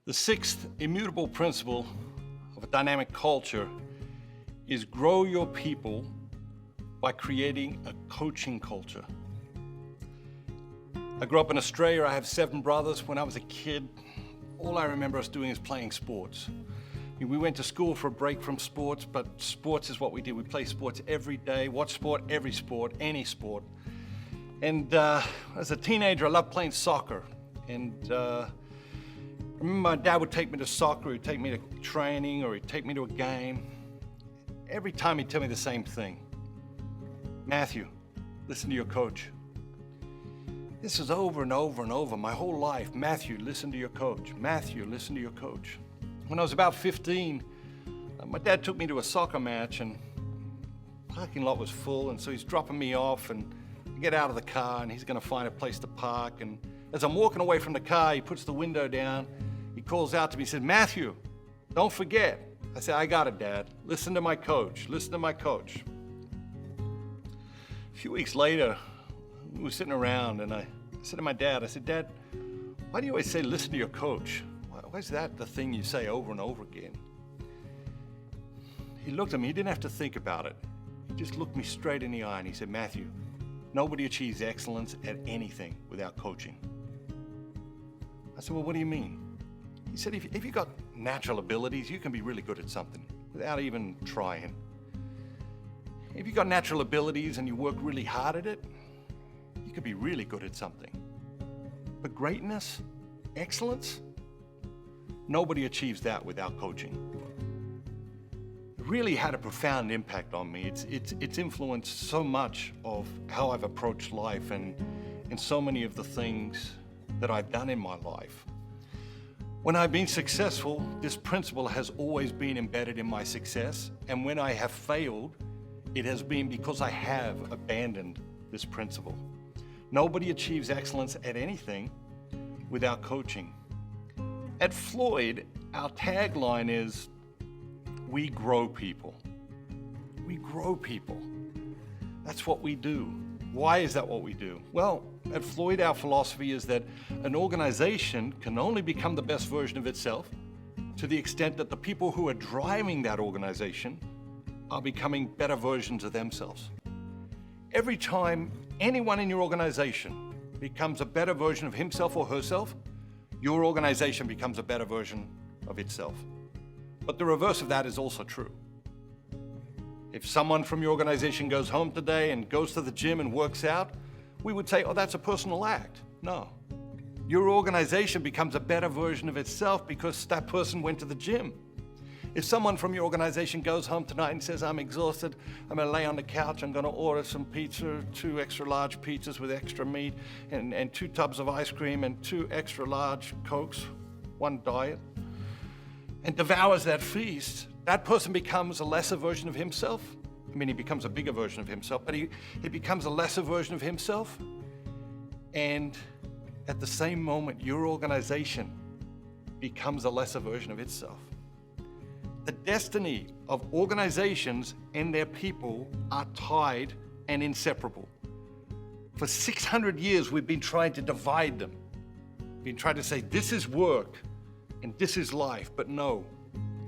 The sixth immutable principle of a dynamic culture is grow your people by creating a coaching culture. I grew up in Australia. I have 7 brothers. When I was a kid, all I remember us doing is playing sports. We went to school for a break from sports, but sports is what we did. We play sports every day, watch sport, every sport, any sport. And as a teenager, I loved playing soccer. And I remember my dad would take me to soccer, he'd take me to training, or he'd take me to a game. Every time he'd tell me the same thing. Matthew, listen to your coach. This is over and over and over my whole life. Matthew, listen to your coach. Matthew, listen to your coach. When I was about 15, my dad took me to a soccer match, and the parking lot was full, and so he's dropping me off, and I get out of the car, and he's gonna find a place to park. And as I'm walking away from the car, he puts the window down, he calls out to me, he says, Matthew, don't forget. I said, I got it, Dad. Listen to my coach, listen to my coach. A few weeks later, we were sitting around, and I said to my dad, I said, Dad, why do you always say listen to your coach? Why is that the thing you say over and over again? He looked at me, he didn't have to think about it. He just looked me straight in the eye and he said, Matthew, nobody achieves excellence at anything without coaching. I said, well, what do you mean? He said, if you've got natural abilities, you can be really good at something without even trying. If you've got natural abilities and you work really hard at it, you could be really good at something. But greatness, excellence, nobody achieves that without coaching. It really had a profound impact on me. It's influenced so much of how I've approached life and so many of the things that I've done in my life. When I've been successful, this principle has always been embedded in my success. And when I have failed, it has been because I have abandoned this principle. Nobody achieves excellence at anything without coaching. At FLOYD, our tagline is, we grow people. We grow people. That's what we do. Why is that what we do? Well, at FLOYD, our philosophy is that an organization can only become the best version of itself to the extent that the people who are driving that organization are becoming better versions of themselves. Every time anyone in your organization becomes a better version of himself or herself, your organization becomes a better version of itself. But the reverse of that is also true. If someone from your organization goes home today and goes to the gym and works out, we would say, oh, that's a personal act. No. Your organization becomes a better version of itself because that person went to the gym. If someone from your organization goes home tonight and says, I'm exhausted, I'm gonna lay on the couch, I'm gonna order some pizza, 2 extra large pizzas with extra meat, and 2 tubs of ice cream, and 2 extra large Cokes, 1 diet, and devours that feast, that person becomes a lesser version of himself. I mean, he becomes a bigger version of himself, but he becomes a lesser version of himself. And at the same moment, your organization becomes a lesser version of itself. The destiny of organizations and their people are tied and inseparable. For 600 years, we've been trying to divide them. We've been trying to say, this is work and this is life. But no,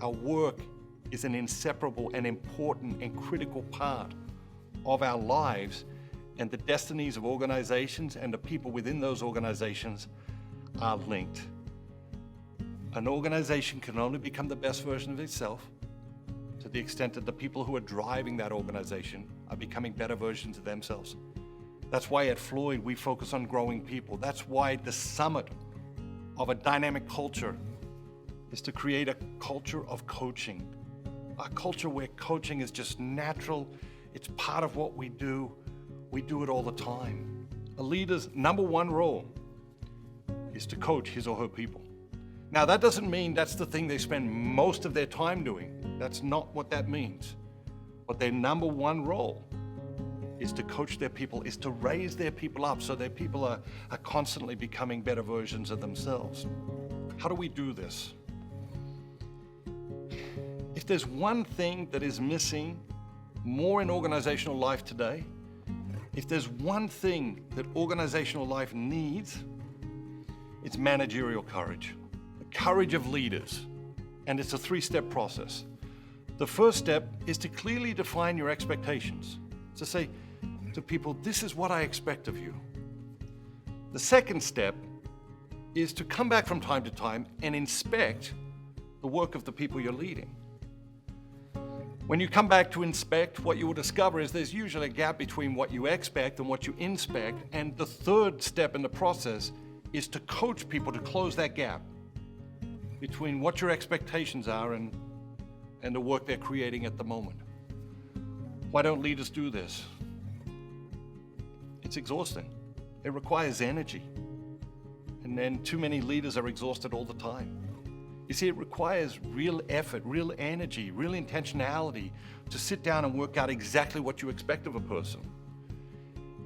our work is an inseparable and important and critical part of our lives, and the destinies of organizations and the people within those organizations are linked. An organization can only become the best version of itself to the extent that the people who are driving that organization are becoming better versions of themselves. That's why at FLOYD we focus on growing people. That's why the summit of a dynamic culture is to create a culture of coaching. A culture where coaching is just natural, it's part of what we do it all the time. A leader's #1 role is to coach his or her people. Now, that doesn't mean that's the thing they spend most of their time doing. That's not what that means. But their #1 role is to coach their people, is to raise their people up so their people are constantly becoming better versions of themselves. How do we do this? If there's one thing that is missing more in organizational life today, if there's one thing that organizational life needs, it's managerial courage. courage of leaders, and it's a 3-step process. The first step is to clearly define your expectations. To say to people, this is what I expect of you. The second step is to come back from time to time and inspect the work of the people you're leading. When you come back to inspect, what you will discover is there's usually a gap between what you expect and what you inspect, and the third step in the process is to coach people to close that gap between what your expectations are and the work they're creating at the moment. Why don't leaders do this? It's exhausting. It requires energy. And then too many leaders are exhausted all the time. You see, it requires real effort, real energy, real intentionality to sit down and work out exactly what you expect of a person.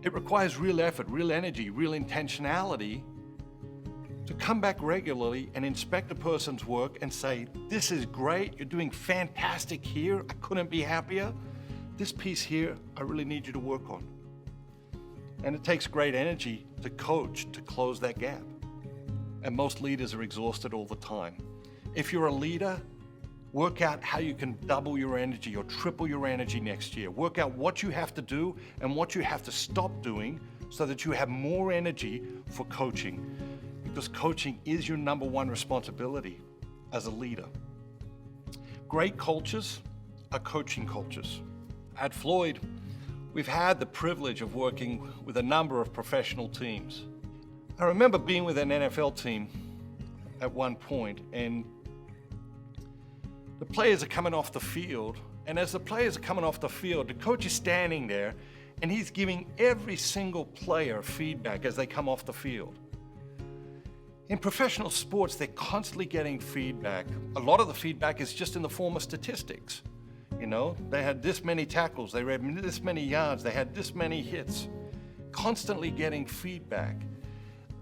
It requires real effort, real energy, real intentionality to come back regularly and inspect a person's work and say, this is great, you're doing fantastic here, I couldn't be happier. This piece here, I really need you to work on. And it takes great energy to coach to close that gap. And most leaders are exhausted all the time. If you're a leader, work out how you can double your energy or triple your energy next year. Work out what you have to do and what you have to stop doing so that you have more energy for coaching. Because coaching is your number one responsibility as a leader. Great cultures are coaching cultures. At FLOYD, we've had the privilege of working with a number of professional teams. I remember being with an NFL team at one point, and the players are coming off the field, and as the players are coming off the field, the coach is standing there, and he's giving every single player feedback as they come off the field. In professional sports, they're constantly getting feedback. A lot of the feedback is just in the form of statistics. You know, they had this many tackles, they ran this many yards, they had this many hits. Constantly getting feedback.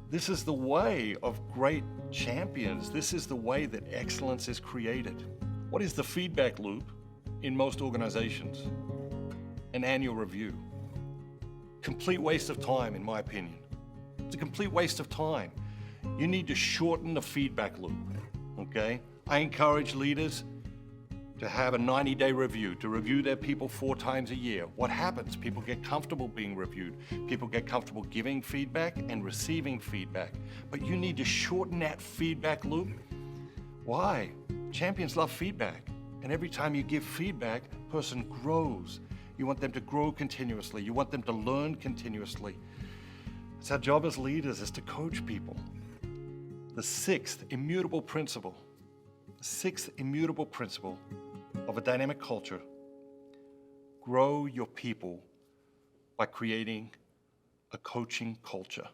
This is the way of great champions. This is the way that excellence is created. What is the feedback loop in most organizations? An annual review. Complete waste of time, in my opinion. It's a complete waste of time. You need to shorten the feedback loop, okay? I encourage leaders to have a 90-day review, to review their people 4 times a year. What happens? People get comfortable being reviewed. People get comfortable giving feedback and receiving feedback. But you need to shorten that feedback loop. Why? Champions love feedback. And every time you give feedback, a person grows. You want them to grow continuously. You want them to learn continuously. It's our job as leaders is to coach people. The sixth immutable principle of a dynamic culture: grow your people by creating a coaching culture.